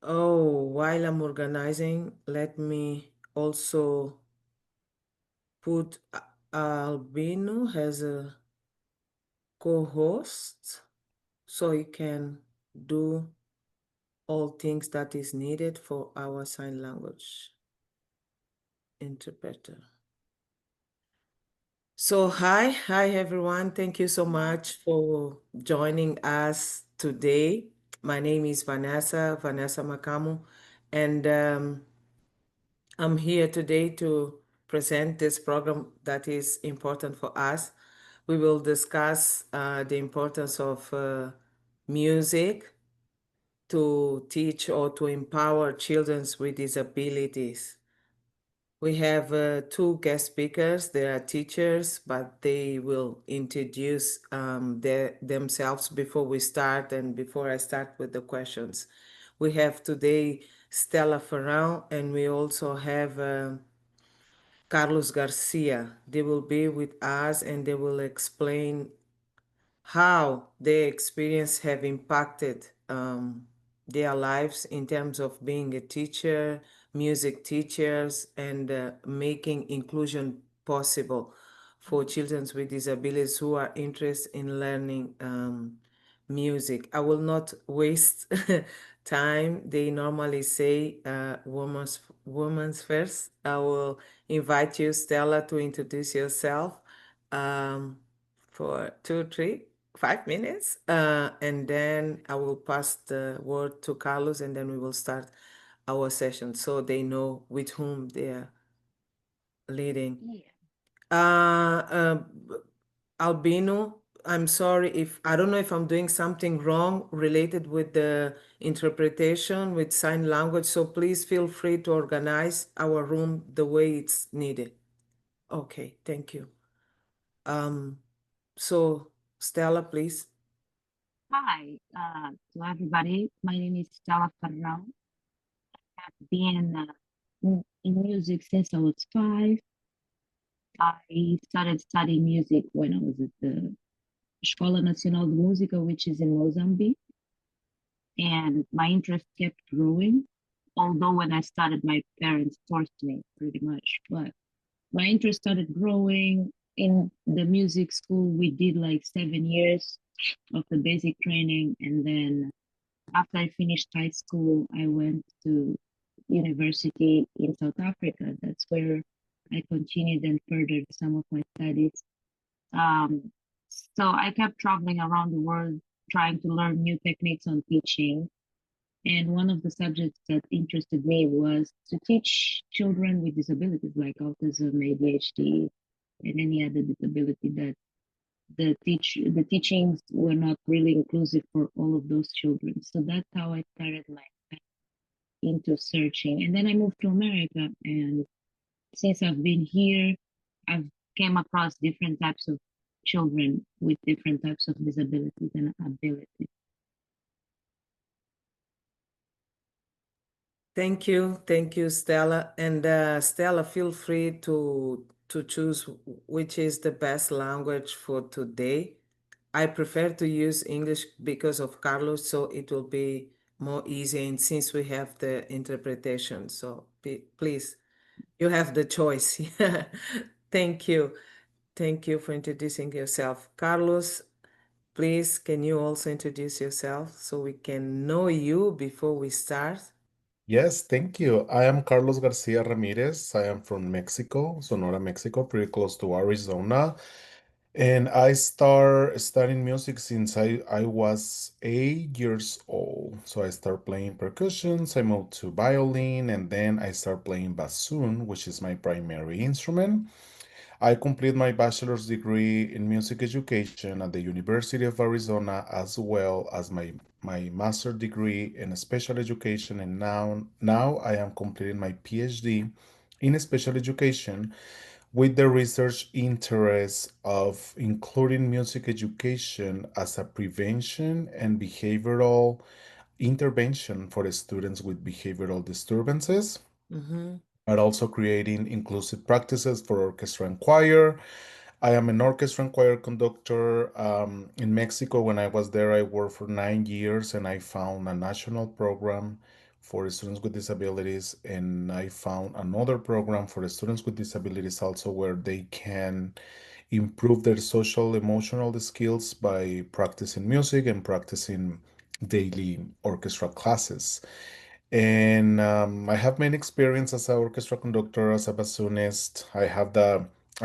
Oh, while I'm organizing, let me also put Albino as a co-host so he can do all things that is needed for our sign language interpreter. So, hi everyone. Thank you so much for joining us today. My name is Vanessa Makamu, and I'm here today to present this program that is important for us. We will discuss the importance of music to teach or to empower children with disabilities. We have two guest speakers. They are teachers, but they will introduce themselves before we start and before I start with the questions. We have today Stella Ferrão, and we also have Carlos Garcia. They will be with us and they will explain how their experience have impacted their lives in terms of being a teacher, music teachers, and making inclusion possible for children with disabilities who are interested in learning music. I will not waste time. They normally say women's first. I will invite you, Stella, to introduce yourself. For 5 minutes. And then I will pass the word to Carlos and then we will start our session so they know with whom they are leading. Yeah. Uh, uh, Albino, I'm sorry if I don't know if I'm doing something wrong related with the interpretation with sign language. So please feel free to organize our room the way it's needed. Okay, thank you. Um, so Stella, please. Hi, to everybody. My name is Stella Ferrão. I've been in music since I was 5. I started studying music when I was at the Escola Nacional de Música, which is in Mozambique, and my interest kept growing. Although when I started, my parents forced me pretty much, but my interest started growing. In the music school, we did like 7 years of the basic training, and then after I finished high school, I went to university in South Africa. That's where I continued and furthered some of my studies. Um, so I kept traveling around the world trying to learn new techniques on teaching. And one of the subjects that interested me was to teach children with disabilities like autism, ADHD, and any other disability that the teachings were not really inclusive for all of those children. So that's how I started my into searching. And then I moved to America, and since I've been here, I've came across different types of children with different types of disabilities and abilities. Thank you, Stella. And Stella, feel free to choose which is the best language for today. I prefer to use English because of Carlos, so it will be more easy. And since we have the interpretation, so please, you have the choice. Thank you. Thank you for introducing yourself. Carlos, please, can you also introduce yourself so we can know you before we start? Yes, thank you. I am Carlos Garcia Ramirez. I am from Mexico, Sonora, Mexico, pretty close to Arizona. And I start studying music since I was 8 years old. So I start playing percussions, I moved to violin, and then I start playing bassoon, which is my primary instrument. I complete my bachelor's degree in music education at the University of Arizona, as well as my master's degree in special education, and now I am completing my PhD in special education with the research interest of including music education as a prevention and behavioral intervention for students with behavioral disturbances, Mm-hmm. but also creating inclusive practices for orchestra and choir. I am an orchestra and choir conductor. In Mexico, when I was there, I worked for 9 years and I found a national program for students with disabilities, and I found another program for the students with disabilities also where they can improve their social emotional skills by practicing music and practicing daily orchestra classes. And I have many experience as an orchestra conductor, as a bassoonist. I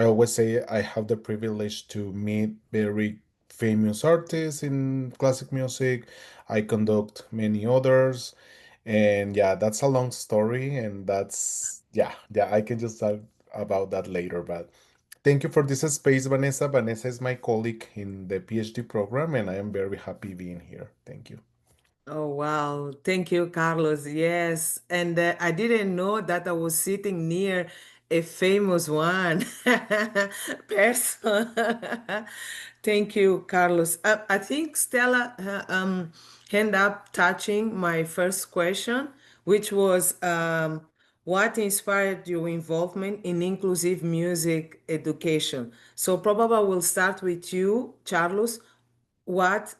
always say I have the privilege to meet very famous artists in classic music. I conduct many others. And yeah, that's a long story. And yeah, I can just talk about that later. But thank you for this space, Vanessa. Vanessa is my colleague in the PhD program, and I am very happy being here. Thank you. Oh, wow. Thank you, Carlos. Yes. And I didn't know that I was sitting near a famous one person. Thank you, Carlos. I think Stella hand up touching my first question, which was what inspired your involvement in inclusive music education? So probably we'll start with you, Carlos. What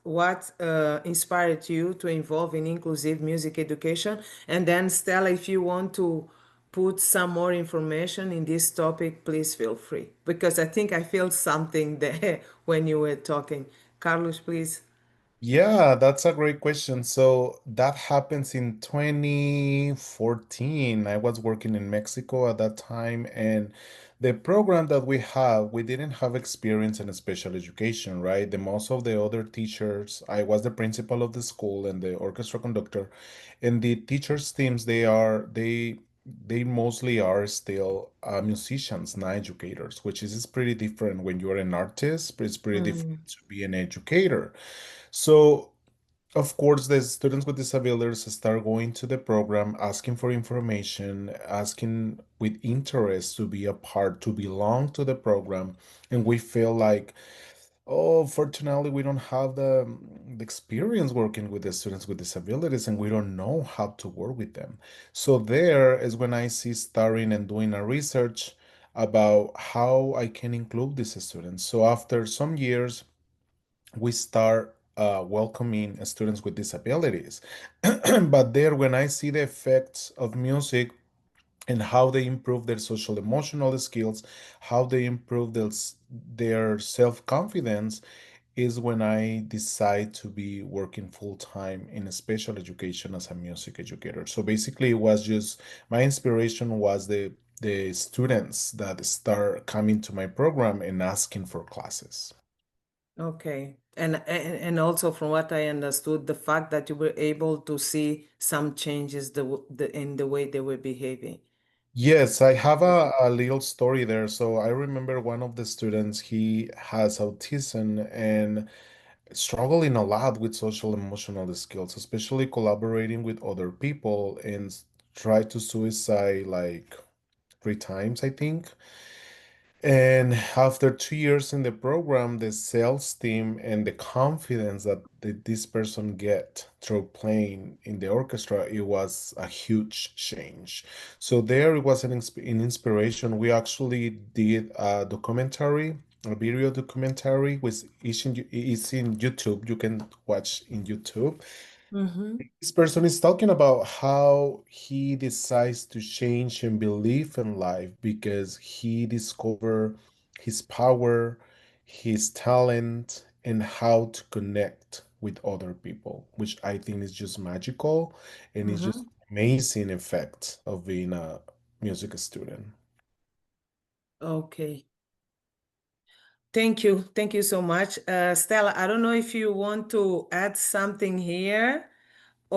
inspired you to involve in inclusive music education? And then Stella, if you want to put some more information in this topic, please feel free, because I think I feel something there when you were talking. Carlos, please. Yeah, that's a great question. So that happens in 2014. I was working in Mexico at that time, and the program that we have, we didn't have experience in special education, right? The most of the other teachers, I was the principal of the school and the orchestra conductor, and the teachers' teams, they mostly are still musicians, not educators, which is pretty different when you're an artist, but it's pretty different Mm, to be an educator. So, of course, the students with disabilities start going to the program, asking for information, asking with interest to be a part, to belong to the program. And we feel like, oh, fortunately, we don't have the experience working with the students with disabilities, and we don't know how to work with them. So, there is when I see starting and doing a research about how I can include these students. So, after some years, we start welcoming students with disabilities. But there, when I see the effects of music and how they improve their social emotional skills, how they improve their self-confidence, is when I decide to be working full time in special education as a music educator. So basically, it was just my inspiration was the students that start coming to my program and asking for classes. okay. And also from what I understood, the fact that you were able to see some changes in the way they were behaving. Yes, I have a little story there. So I remember one of the students, he has autism and struggling a lot with social emotional skills, especially collaborating with other people and try to suicide like 3 times, I think. And after 2 years in the program, the sales team and the confidence that this person get through playing in the orchestra, it was a huge change. So there it was an inspiration. We actually did a documentary, a video documentary, which is in YouTube. You can watch in YouTube. Mm-hmm. This person is talking about how he decides to change and believe in life because he discovered his power, his talent, and how to connect with other people, which I think is just magical and it's just Mm-hmm. amazing effect of being a music student. Okay. Thank you. Thank you so much. Stella, I don't know if you want to add something here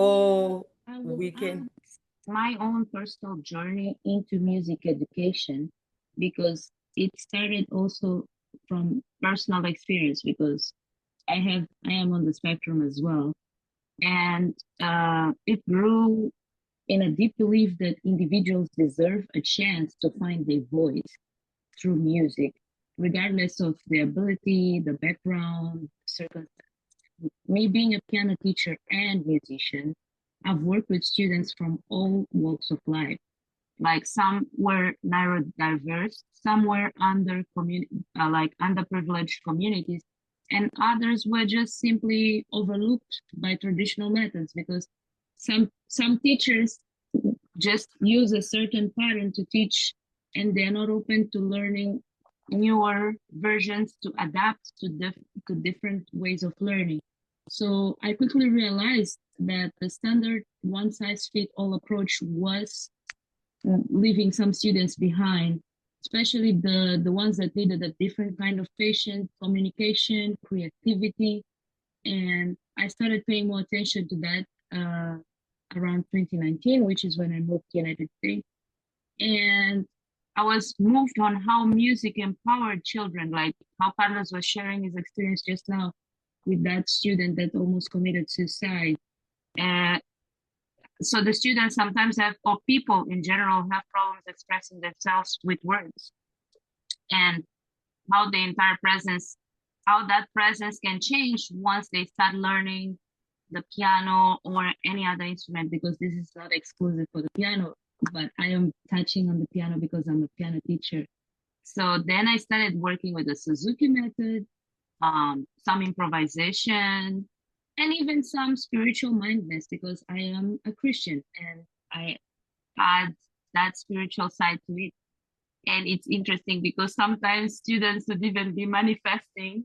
Yeah, or I will we add can. my own personal journey into music education because it started also from personal experience because I am on the spectrum as well, and it grew in a deep belief that individuals deserve a chance to find their voice through music, regardless of the ability, the background, circumstances. Me being a piano teacher and musician, I've worked with students from all walks of life. Like some were neurodiverse, some were like underprivileged communities, and others were just simply overlooked by traditional methods because some teachers just use a certain pattern to teach, and they're not open to learning newer versions to adapt to different ways of learning. So I quickly realized that the standard one size fit all approach was leaving some students behind, especially the ones that needed a different kind of patient communication, creativity, and I started paying more attention to that around 2019, which is when I moved to the United States. And I was moved on how music empowered children, like how Carlos was sharing his experience just now with that student that almost committed suicide. Uh, so the students sometimes have, or people in general, have problems expressing themselves with words, and how the entire presence, how that presence can change once they start learning the piano or any other instrument, because this is not exclusive for the piano, but I am touching on the piano because I'm a piano teacher. So then I started working with the Suzuki method, some improvisation, and even some spiritual mindedness, because I am a Christian and I add that spiritual side to it. And it's interesting because sometimes students would even be manifesting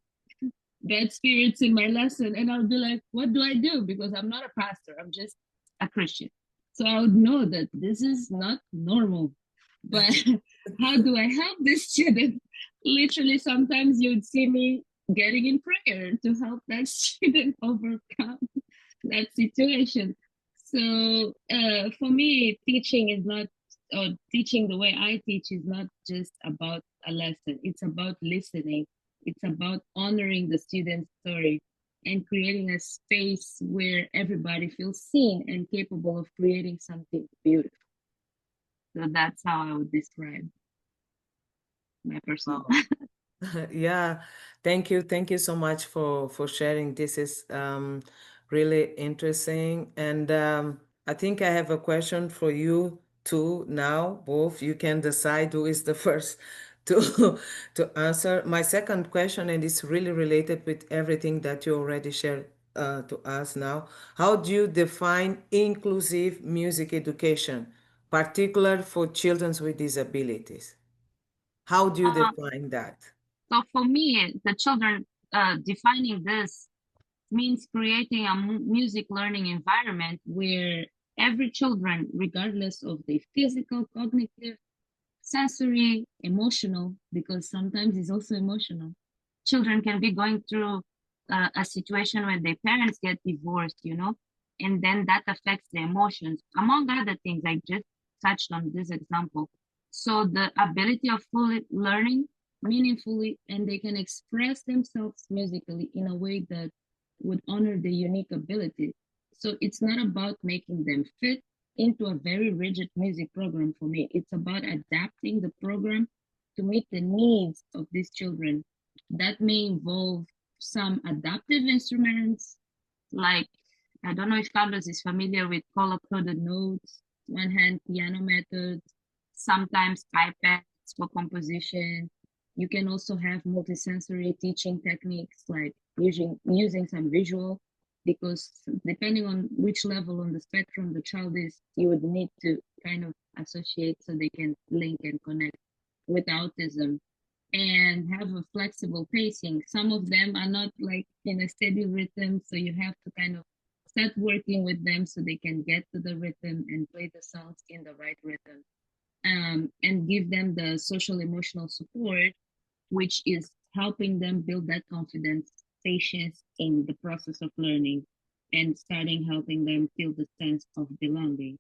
bad spirits in my lesson, and I'll be like, what do I do? Because I'm not a pastor, I'm just a Christian. So I would know that this is not normal. But how do I help this student? Literally, sometimes you'd see me getting in prayer to help that student overcome that situation. So for me, teaching is not, or teaching the way I teach is not just about a lesson. It's about listening. It's about honoring the student's story and creating a space where everybody feels seen and capable of creating something beautiful. So that's how I would describe my personal. Wow. Yeah, thank you. Thank you so much for sharing. This is really interesting. And I think I have a question for you too now. Both you can decide who is the first to to answer. My second question, and it's really related with everything that you already shared to us now. How do you define inclusive music education, particular for children with disabilities? How do you Um, define that? so for me, the children, defining this means creating a music learning environment where every children, regardless of their physical, cognitive, sensory, emotional, because sometimes it's also emotional. Children can be going through a situation where their parents get divorced, and then that affects their emotions, among other things. I just touched on this example. So the ability of fully learning meaningfully, and they can express themselves musically in a way that would honor their unique ability. So it's not about making them fit into a very rigid music program for me. It's about adapting the program to meet the needs of these children. That may involve some adaptive instruments, like I don't know if Carlos is familiar with color coded notes, one hand piano methods, sometimes iPads for composition. You can also have multisensory teaching techniques like using some visual, because depending on which level on the spectrum the child is, you would need to kind of associate so they can link and connect with autism, and have a flexible pacing. Some of them are not like in a steady rhythm, so you have to kind of start working with them so they can get to the rhythm and play the songs in the right rhythm. And give them the social emotional support, which is helping them build that confidence, patience in the process of learning, and starting helping them feel the sense of belonging.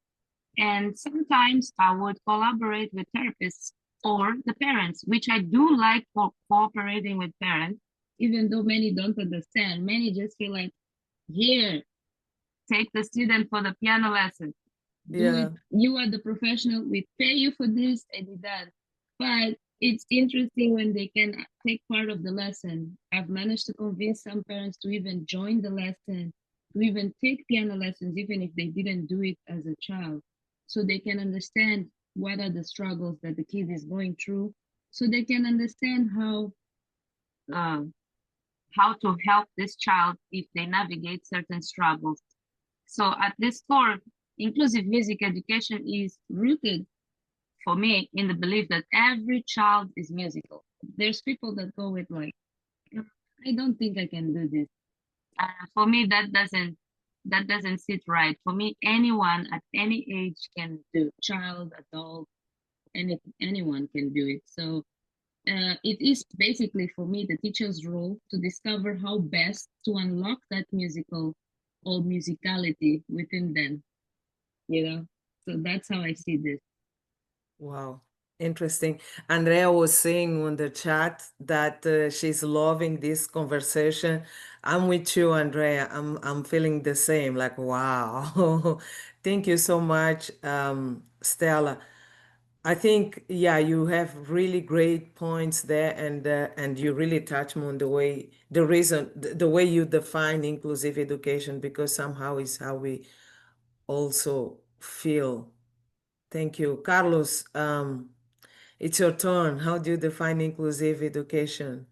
And sometimes I would collaborate with therapists or the parents, which I do like for cooperating with parents, even though many don't understand. Many just feel like, here, take the student for the piano lesson. Do it. Yeah, You are the professional. We pay you for this and that. But it's interesting when they can take part of the lesson. I've managed to convince some parents to even join the lesson, to even take piano lessons, even if they didn't do it as a child, so they can understand what are the struggles that the kid is going through, so they can understand uh, how to help this child if they navigate certain struggles. So at this core, inclusive music education is rooted for me in the belief that every child is musical. There's people that go with like, "Mm, I don't think I can do this." For me, that doesn't sit right. For me, anyone at any age can do. Child, adult, anyone can do it. So it is basically for me the teacher's role to discover how best to unlock that musical or musicality within them. You know, so that's how I see this. Wow, interesting. Andrea was saying on the chat that she's loving this conversation. I'm with you, Andrea. I'm feeling the same. Like, wow. Thank you so much, Stella. I think, yeah, you have really great points there, and you really touch me on the reason, the way you define inclusive education, because somehow is how we also feel. Thank you, Carlos. It's your turn. How do you define inclusive education?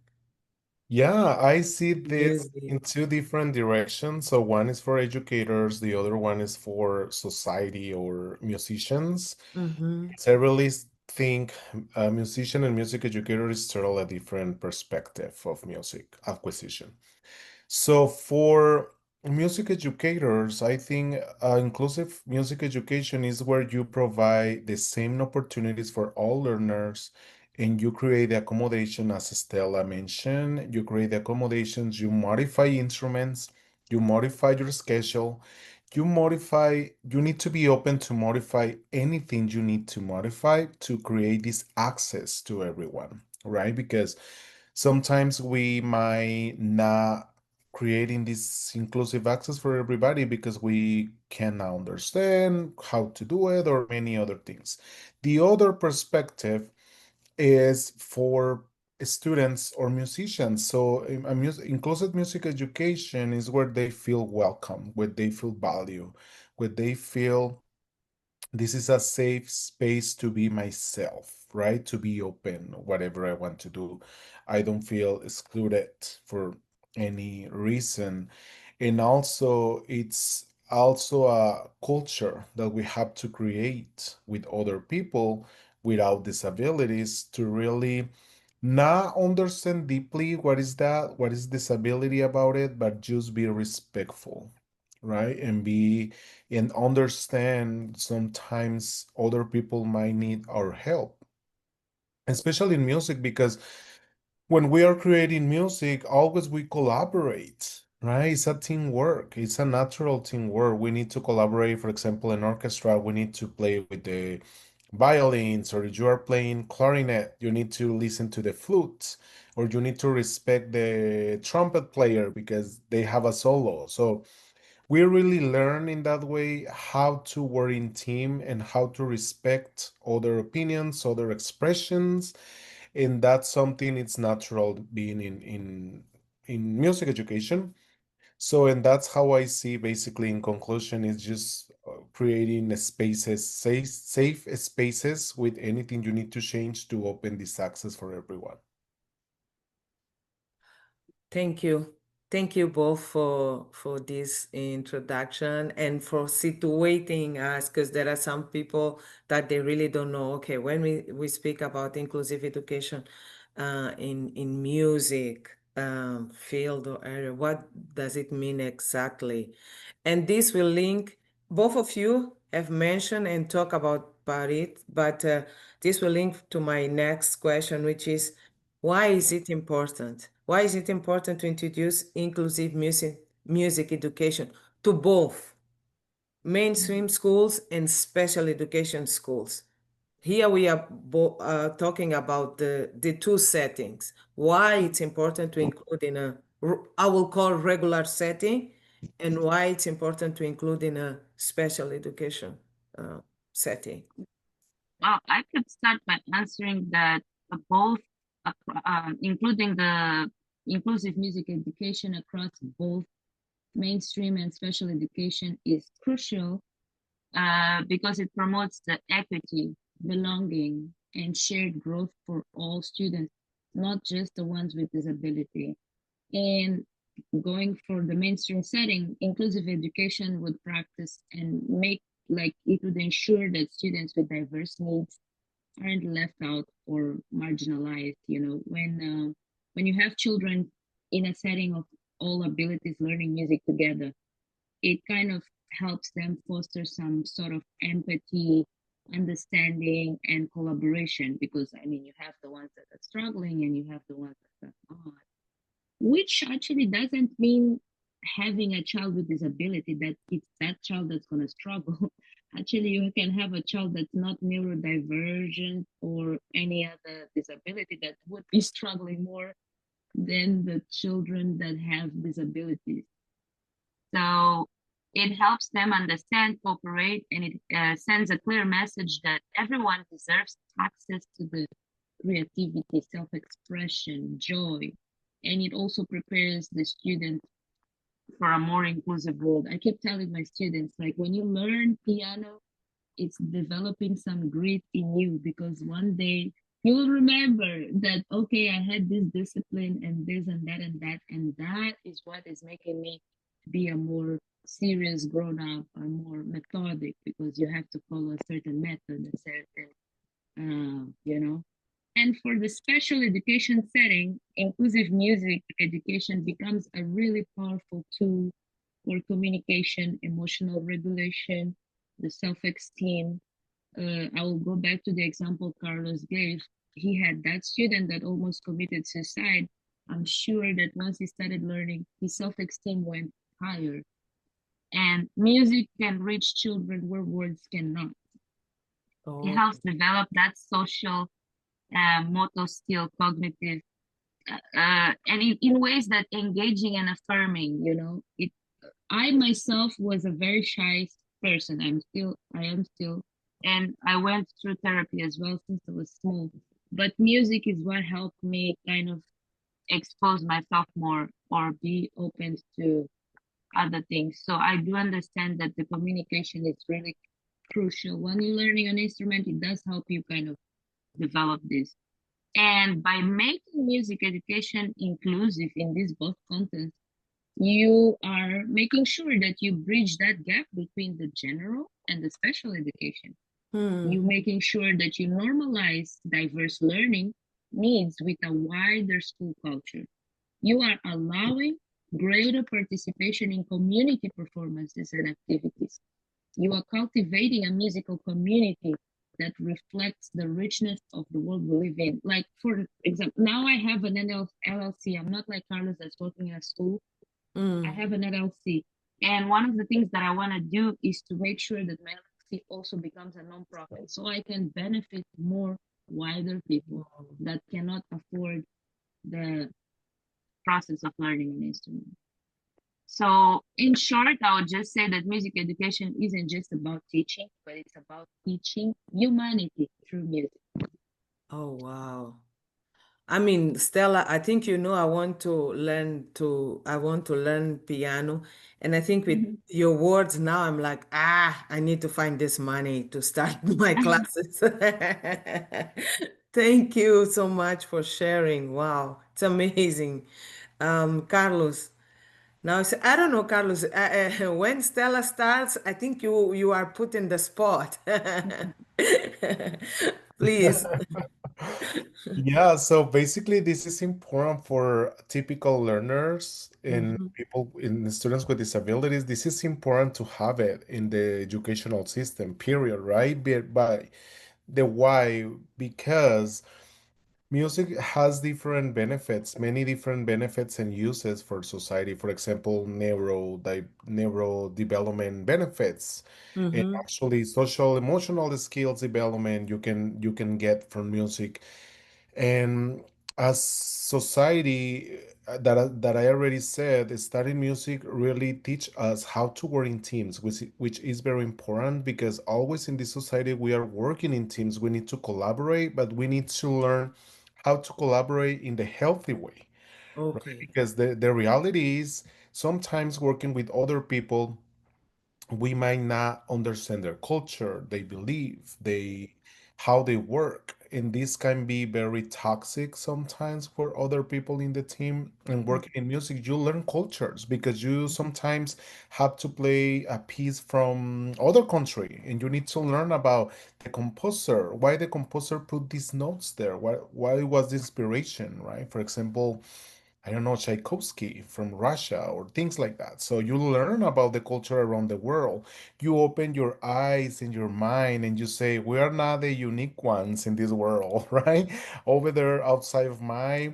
Yeah, I see this Music. in two different directions. So one is for educators, the other one is for society or musicians. Mm-hmm. So I really think a musician and music educator is totally a different perspective of music acquisition. So for music educators, I think inclusive music education is where you provide the same opportunities for all learners and you create the accommodation as Stella mentioned. You create the accommodations, you modify instruments, you modify your schedule, you need to be open to modify anything you need to modify to create this access to everyone, right? Because sometimes we might not creating this inclusive access for everybody because we cannot understand how to do it or many other things. The other perspective is for students or musicians. So inclusive music education is where they feel welcome, where they feel value, where they feel this is a safe space to be myself, right? To be open, whatever I want to do. I don't feel excluded for any reason. And also, it's also a culture that we have to create with other people without disabilities to really not understand deeply what is that, what is disability about it, but just be respectful, right? And understand sometimes other people might need our help, especially in music, because when we are creating music, always we collaborate, right? It's a teamwork. It's a natural teamwork. We need to collaborate. For example, in orchestra, we need to play with the violins, or if you are playing clarinet, you need to listen to the flute, or you need to respect the trumpet player because they have a solo. So we really learn in that way how to work in team and how to respect other opinions, other expressions, and that's something it's natural being in music education. So, and that's how I see basically in conclusion is just creating spaces, safe spaces with anything you need to change to open this access for everyone. Thank you. Thank you both for this introduction and for situating us, because there are some people that they really don't know. Okay, when we speak about inclusive education in music field or area, what does it mean exactly? And this will link, both of you have mentioned and talk about it, but this will link to my next question, which is, why is it important? Why is it important to introduce inclusive music education to both mainstream schools and special education schools? Here we are talking about the two settings. Why it's important to include in I will call regular setting, and why it's important to include in a special education uh, setting. Well, I could start by answering that both, including the inclusive music education across both mainstream and special education is crucial because it promotes the equity, belonging, and shared growth for all students, not just the ones with disability. And going for the mainstream setting, inclusive education would practice and make like it would ensure that students with diverse needs aren't left out or marginalized. When you have children in a setting of all abilities learning music together, it kind of helps them foster some sort of empathy, understanding, and collaboration. Because I mean, you have the ones that are struggling and you have the ones that are not, which actually doesn't mean having a child with disability that it's that child that's going to struggle. Actually, you can have a child that's not neurodivergent or any other disability that would be struggling more than the children that have disabilities. So it helps them understand, cooperate, and it sends a clear message that everyone deserves access to the creativity, self-expression, joy, and it also prepares the student for a more inclusive world. I keep telling my students, like when you learn piano, it's developing some grit in you because one day you will remember that okay, I had this discipline and this and that is what is making me be a more serious grown up or more methodic because you have to follow a certain method, a certain and for the special education setting, inclusive music education becomes a really powerful tool for communication, emotional regulation, the self esteem. I will go back to the example Carlos gave. He had that student that almost committed suicide. I'm sure that once he started learning, his self esteem went higher. And music can reach children where words cannot. It Oh, helps develop that social motor skill, cognitive, and in ways that engaging and affirming. It. I myself was a very shy person. I am still, and I went through therapy as well since I was small. But music is what helped me kind of expose myself more or be open to other things. So I do understand that the communication is really crucial. When you're learning an instrument, it does help you kind of develop this. And by making music education inclusive in these both contents, you are making sure that you bridge that gap between the general and the special education. You hmm. making sure that you normalize diverse learning needs with a wider school culture. You are allowing greater participation in community performances and activities. You are cultivating a musical community that reflects the richness of the world we live in. Like, for example, now I have an LLC. I'm not like Carlos that's working in a school. I Mm. have an LLC. And one of the things that I want to do is to make sure that my LLC also becomes a nonprofit so I can benefit more wider people that cannot afford the process of learning an instrument. So, in short, I would just say that music education isn't just about teaching, but it's about teaching humanity through music. Oh, wow. I mean, Stella, I think I want to learn piano. And I think with Mhm. your words now, I'm like, I need to find this money to start my classes. Thank you so much for sharing. Wow, it's amazing. Carlos, now I don't know, Carlos, when Stella starts, I think you are put in the spot. Please. Yeah, so basically, this is important for typical learners and Mhm. people in students with disabilities. This is important to have it in the educational system, period, right? By the why, because music has different benefits, many different benefits and uses for society. For example, neuro development benefits, and Mm-hmm. actually social emotional skills development you can get from music. And as society, that I already said, studying music really teach us how to work in teams, which is very important because always in this society we are working in teams. We need to collaborate, but we need to learn how to collaborate in the healthy way, right? Okay. Because the reality is sometimes working with other people we might not understand their culture, they believe, they how they work. and this can be very toxic sometimes for other people in the team. And working in music, you learn cultures because you sometimes have to play a piece from other country, and you need to learn about the composer, why the composer put these notes there, why was the inspiration, right? For example, I don't know, Tchaikovsky from Russia or things like that. So you learn about the culture around the world. You open your eyes and your mind and you say, we are not the unique ones in this world, right? Over there, outside of my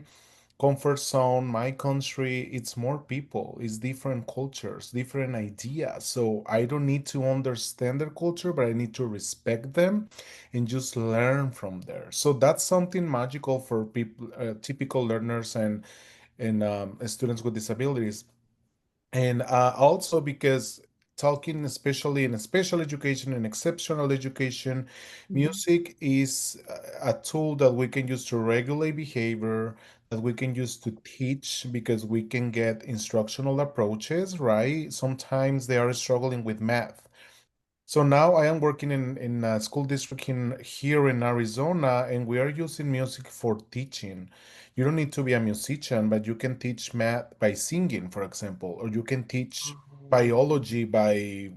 comfort zone, my country, it's more people, it's different cultures, different ideas. So I don't need to understand their culture, but I need to respect them and just learn from there. So that's something magical for people, typical learners and students with disabilities. And also because talking especially in special education and exceptional education, Mhm. music is a tool that we can use to regulate behavior, that we can use to teach because we can get instructional approaches, right? Sometimes they are struggling with math, so now I am working in a school district in here in Arizona, and we are using music for teaching. You don't need to be a musician, but you can teach math by singing, for example, or you can teach Oh, biology by,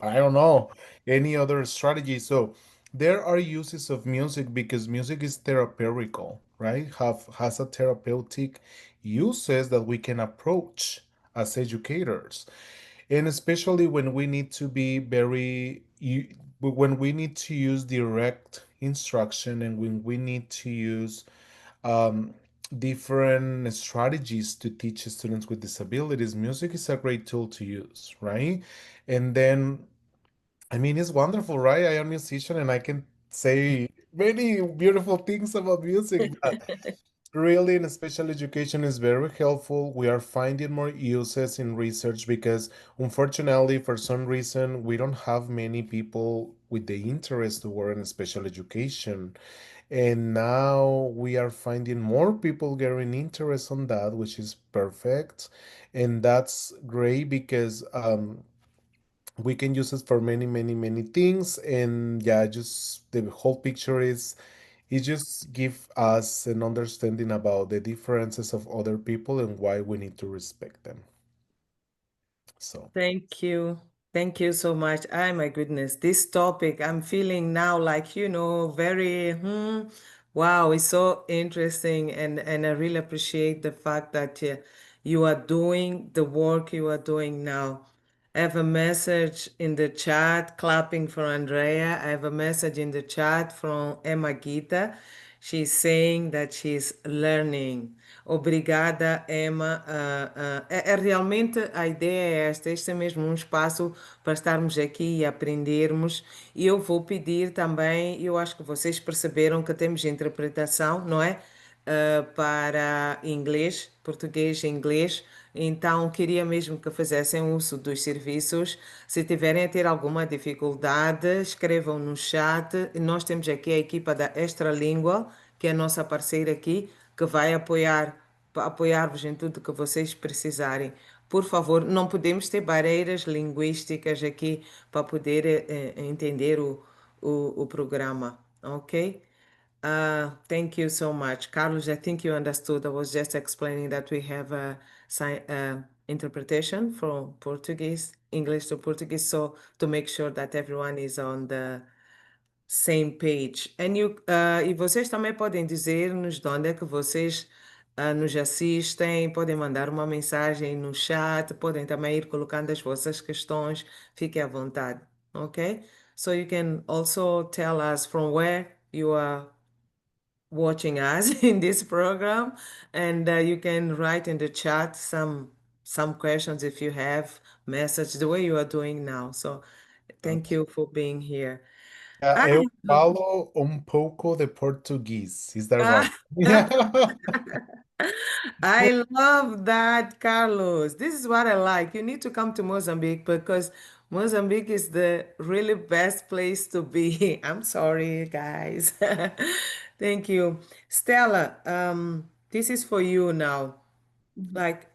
I don't know, any other strategy. So there are uses of music because music is therapeutical, right? Have has a therapeutic uses that we can approach as educators, and especially when we need to be when we need to use direct instruction and when we need to use um, different strategies to teach students with disabilities, music is a great tool to use, right? And then, I mean, it's wonderful, right? I am a musician and I can say many beautiful things about music, but really, in special education is very helpful. We are finding more uses in research because, unfortunately, for some reason, we don't have many people with the interest to work in special education. And now we are finding more people getting interest on that, which is perfect. And that's great because we can use it for many, many, many things. And yeah, just the whole picture is it just give us an understanding about the differences of other people and why we need to respect them. So, thank you. Thank you so much. Oh my goodness, this topic I'm feeling now like, very, wow, it's so interesting. And I really appreciate the fact that you are doing the work you are doing now. I have a message in the chat clapping for Andrea. I have a message in the chat from Emma Gita. She's saying that she's learning. Obrigada, Emma. É realmente a ideia é esta. Este é mesmo um espaço para estarmos aqui e aprendermos. E eu vou pedir também, eu acho que vocês perceberam que temos interpretação, não é? Para inglês, português e inglês. Então, queria mesmo que fizessem uso dos serviços. Se tiverem a ter alguma dificuldade, escrevam no chat. Nós temos aqui a equipa da Extra Língua, que é a nossa parceira aqui, que vai apoiar-vos em tudo que vocês precisarem. Por favor, não podemos ter barreiras linguísticas aqui para poder entender o programa, ok? Thank you so much. Carlos, I think you understood. I was just explaining that we have a interpretation from Portuguese, English to Portuguese, so to make sure that everyone is on the same page. E vocês também podem dizer-nos de onde é que vocês nos assistem, podem mandar uma mensagem no chat, podem também ir colocando as vossas questões, fiquem à vontade, ok? So you can also tell us from where you are watching us in this program, and you can write in the chat some questions if you have message the way you are doing now. So thank you for being here. eu I love falo um pouco de português. Is that right? Yeah. I love that, Carlos. This is what I like. You need to come to Mozambique because Mozambique is the really best place to be. I'm sorry, guys. Thank you. Stella, this is for you now. Mhm. Like,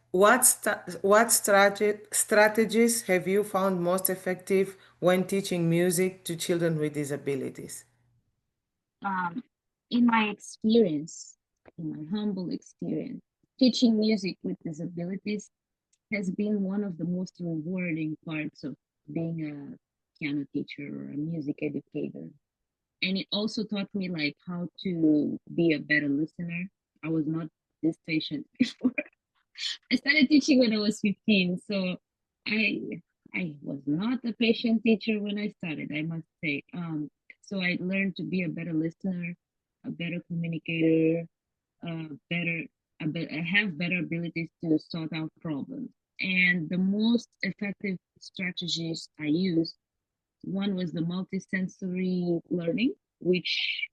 strategies have you found most effective when teaching music to children with disabilities? Um, in my experience, in my humble experience, teaching music with disabilities has been one of the most rewarding parts of being a piano teacher or a music educator. And it also taught me like how to be a better listener. I was not this patient before. I started teaching when I was 15, so I I was not a patient teacher when I started, I must say. So I learned to be a better listener, a better communicator, better, have better abilities to sort out problems. And the most effective strategies I used, one was the multisensory learning, which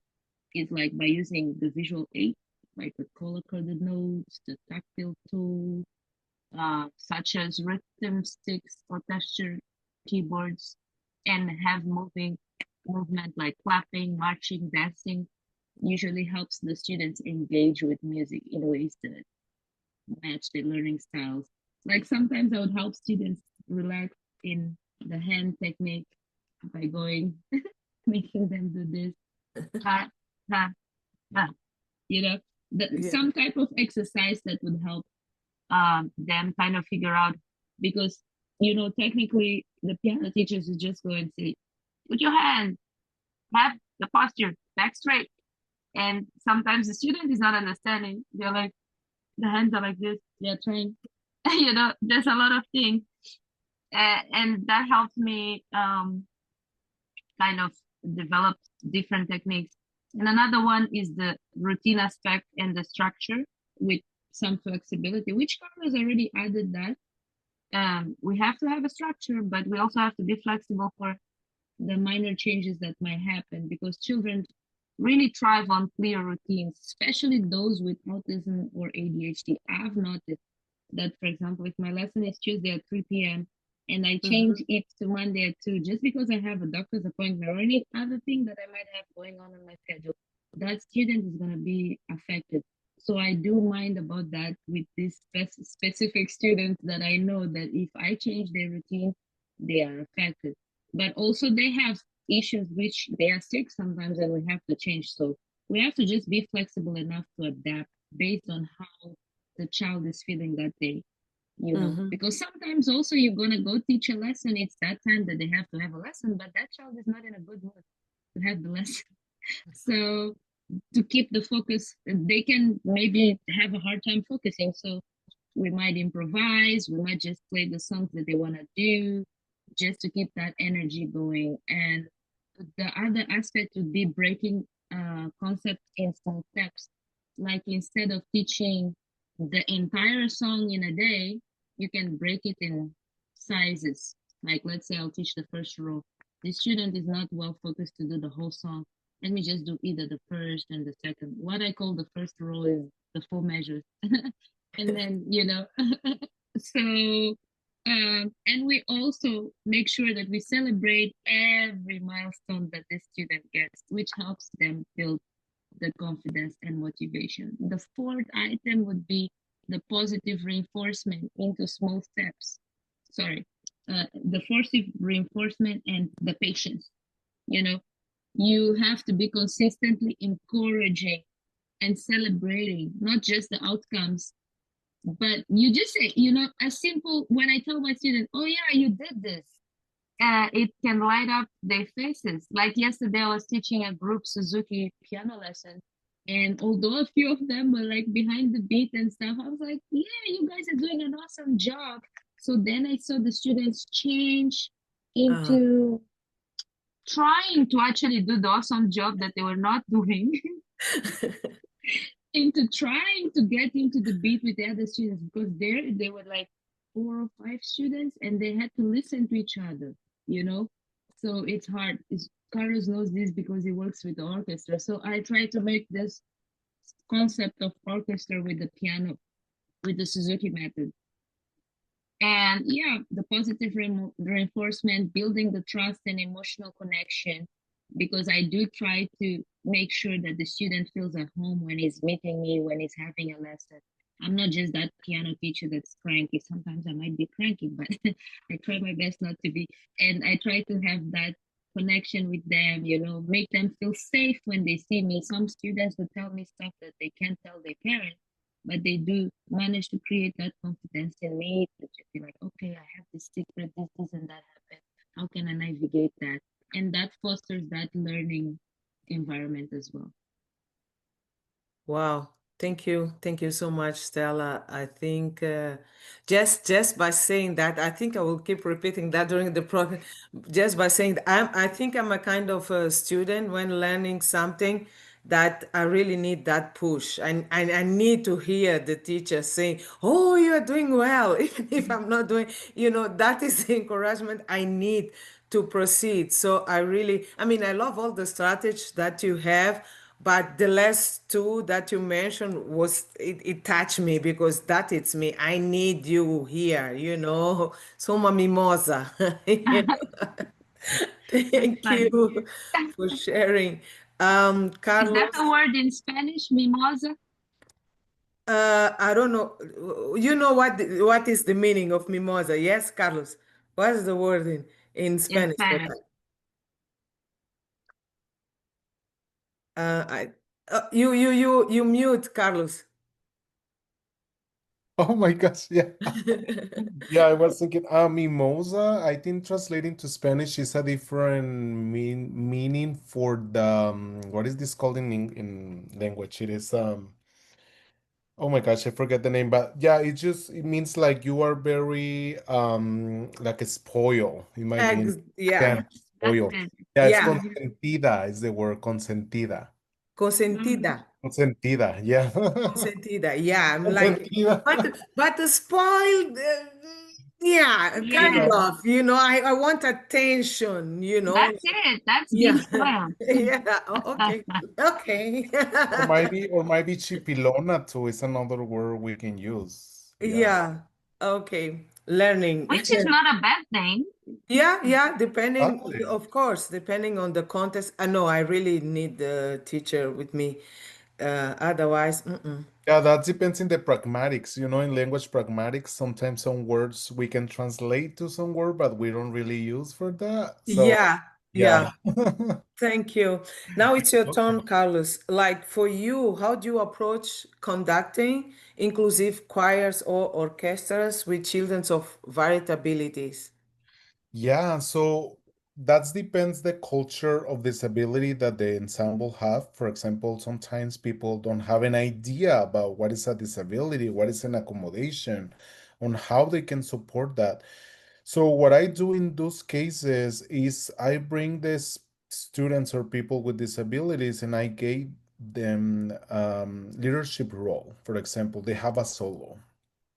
is like by using the visual aid, like the color coded notes, the tactile tool, such as rhythm sticks or texture keyboards, and have movement like clapping, marching, dancing, usually helps the students engage with music in ways that match their learning styles. Like sometimes I would help students relax in the hand technique by going, making them do this, ha, ha, ha, you know, Yeah. some type of exercise that would help them kind of figure out, because technically the piano teachers is just go and say, put your hands, have the posture back straight, and sometimes the student is not understanding. They're like, the hands are like this, they're trying, there's a lot of things, and that helps me kind of develop different techniques. And another one is the routine aspect and the structure with some flexibility, which Carlos already added that. We have to have a structure, but we also have to be flexible for the minor changes that might happen, because children really thrive on clear routines, especially those with autism or ADHD. I've noticed that, for example, if my lesson is Tuesday at 3 p.m. and I change Mhm. it to Monday at 2, just because I have a doctor's appointment or any other thing that I might have going on in my schedule, that student is going to be affected. So I do mind about that with these specific students that I know that if I change their routine, they are affected. But also they have issues which they are sick sometimes and we have to change. So we have to just be flexible enough to adapt based on how the child is feeling that day, Mhm. because sometimes also you're going to go teach a lesson. It's that time that they have to have a lesson, but that child is not in a good mood to have the lesson. So to keep the focus, they can maybe have a hard time focusing. So we might improvise, we might just play the songs that they want to do just to keep that energy going. And the other aspect would be breaking concept in small steps. Like instead of teaching the entire song in a day, you can break it in sizes. Like let's say I'll teach the first row. The student is not well focused to do the whole song. Let me just do either the first and the second. What I call the first row is the full measures. And then, so and we also make sure that we celebrate every milestone that the student gets, which helps them build the confidence and motivation. The fourth item would be the positive reinforcement into small steps. Sorry, the positive reinforcement and the patience. You know, you have to be consistently encouraging and celebrating, not just the outcomes, but you just say, a simple, when I tell my student, oh yeah, you did this, it can light up their faces. Like yesterday, I was teaching a group Suzuki piano lesson. And although a few of them were like behind the beat and stuff, I was like, yeah, you guys are doing an awesome job. So then I saw the students change Uh, into trying to actually do the awesome job that they were not doing, into trying to get into the beat with the other students, because there they were like 4 or 5 students and they had to listen to each other, you know. So it's hard. Carlos knows this because he works with the orchestra. So I try to make this concept of orchestra with the piano, with the Suzuki method. And yeah, the positive reinforcement, building the trust and emotional connection, because I do try to make sure that the student feels at home when he's meeting me, when he's having a lesson. I'm not just that piano teacher that's cranky. Sometimes I might be cranky, but I try my best not to be. And I try to have that. connection with them, make them feel safe when they see me. Some students will tell me stuff that they can't tell their parents, but they do manage to create that confidence in me to just be like, okay, I have this secret, this and that happened. How can I navigate that? And that fosters that learning environment as well. Wow. Thank you so much, Stella. I think just by saying that, I think I will keep repeating that during the program. Just by saying that, I think I'm a kind of a student when learning something that I really need that push. I need to hear the teacher saying, "Oh, you are doing well," even if I'm not doing. That is the encouragement I need to proceed. So I mean, I love all the strategies that you have. But the last two that you mentioned it touched me because that it's me. I need you here, Soma mimosa. You know? That's Thank funny. you for sharing. Is that a Carlos, word in Spanish, mimosa? I don't know. You know what is the meaning of mimosa? Yes, Carlos. What is the word in In Spanish for Spanish. that? I you mute, Carlos. Oh my gosh, yeah. Yeah, I was thinking, mimosa, I think translating to Spanish is a different meaning for the what is this called in language? It is oh my gosh, I forget the name, but yeah, it means like you are very like a spoil. It might be in Yeah, Yes, Spanish, that's spoil. good. Yeah, it's yeah. Mhm. consentida is the word consentida. Mm, Consentida. Consentida, yeah. Consentida. Yeah, I'm like, Consentida. but the spoiled, yeah, kind Yeah. yes, of, I want attention, that's it. That's being Yeah. spoiled. Yeah. Okay. Okay. Or maybe chipilona too is another word we can use. Yeah. Yeah. Okay. Learning. Which is not a bad thing. Yeah, yeah, depending, Exactly. of course, depending on the context. I know I really need the teacher with me. Otherwise, mm-mm. Yeah, that depends in the pragmatics. In language pragmatics, sometimes some words we can translate to some word, but we don't really use for that. So, Yeah, yeah. yeah. Thank you. Now it's your Okay. turn, Carlos. Like for you, how do you approach conducting inclusive choirs or orchestras with children of varied abilities? Yeah, so that depends the culture of disability that the ensemble have. For example, sometimes people don't have an idea about what is a disability, what is an accommodation, on how they can support that. So what I do in those cases is I bring these students or people with disabilities and I gave them leadership role. For example, they have a solo.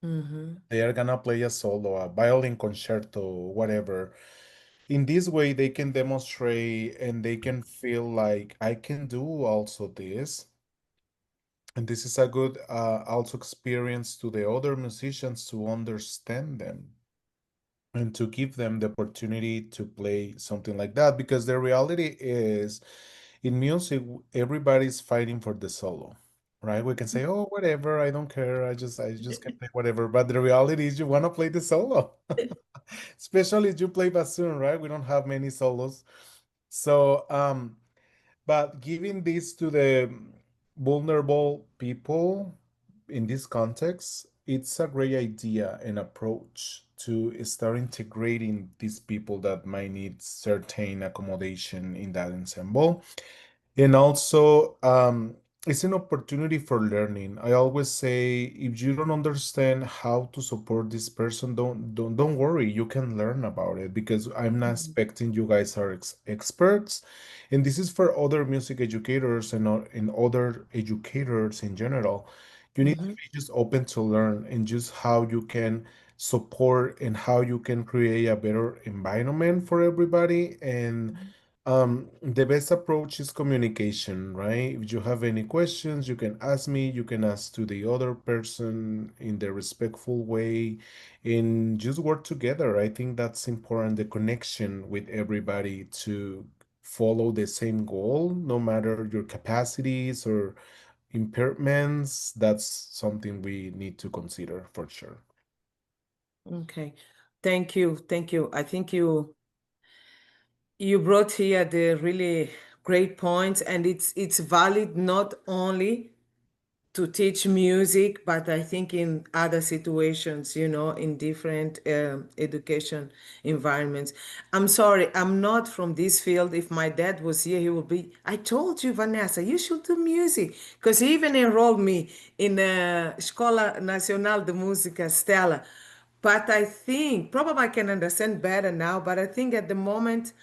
Mm-hmm. They are gonna play a solo, a violin concerto, whatever. In this way, they can demonstrate and they can feel like I can do also this. And this is a good also experience to the other musicians to understand them and to give them the opportunity to play something like that. Because the reality is, in music, everybody's fighting for the solo. Right? We can say, "Oh, whatever, I don't care. I just can play whatever." But the reality is, you want to play the solo. Especially if you play bassoon, right? We don't have many solos. So, but giving this to the vulnerable people in this context, it's a great idea and approach to start integrating these people that might need certain accommodation in that ensemble. And also, it's an opportunity for learning. I always say, if you don't understand how to support this person, don't worry. You can learn about it because I'm not expecting you guys are experts. And this is for other music educators and other educators in general. You need to Mm-hmm. be just open to learn and just how you can support and how you can create a better environment for everybody. And the best approach is communication, right? If you have any questions, you can ask me, you can ask to the other person in the respectful way, and just work together. I think that's important, the connection with everybody to follow the same goal, no matter your capacities or impairments. That's something we need to consider for sure. Okay. Thank you. Thank you. I think You brought here the really great points, and it's valid not only to teach music, but I think in other situations, in different education environments. I'm sorry, I'm not from this field. If my dad was here, he would be, I told you, Vanessa, you should do music. Because he even enrolled me in Escola Nacional de Música Stella. But I think, probably I can understand better now, but I think at the moment,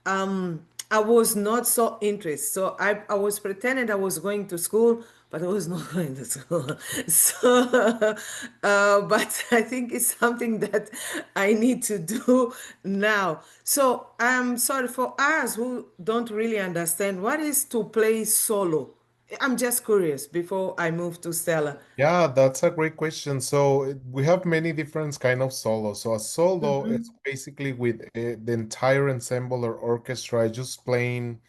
I was not so interested. So I was pretending I was going to school, but I was not going to school. So, but I think it's something that I need to do now. So I'm sorry for us who don't really understand what is to play solo. I'm just curious before I move to Stella. Yeah, that's a great question. So we have many different kind of solos. So a solo is basically with the entire ensemble or orchestra just playing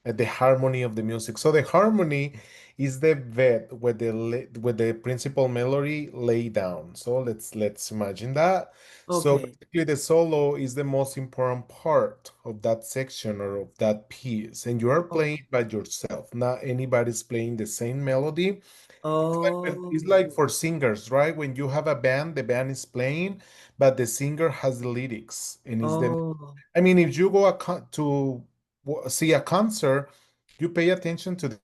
the harmony of the music. So the harmony is the bed where where the principal melody lay down. So let's imagine that. So Okay. basically the solo is the most important part of that section or of that piece, and you are Okay. playing by yourself. Not anybody's playing the same melody. It's Oh, like for singers, right? When you have a band, the band is playing, but the singer has the lyrics and is the oh, I mean, if you go to see a concert, you pay attention to the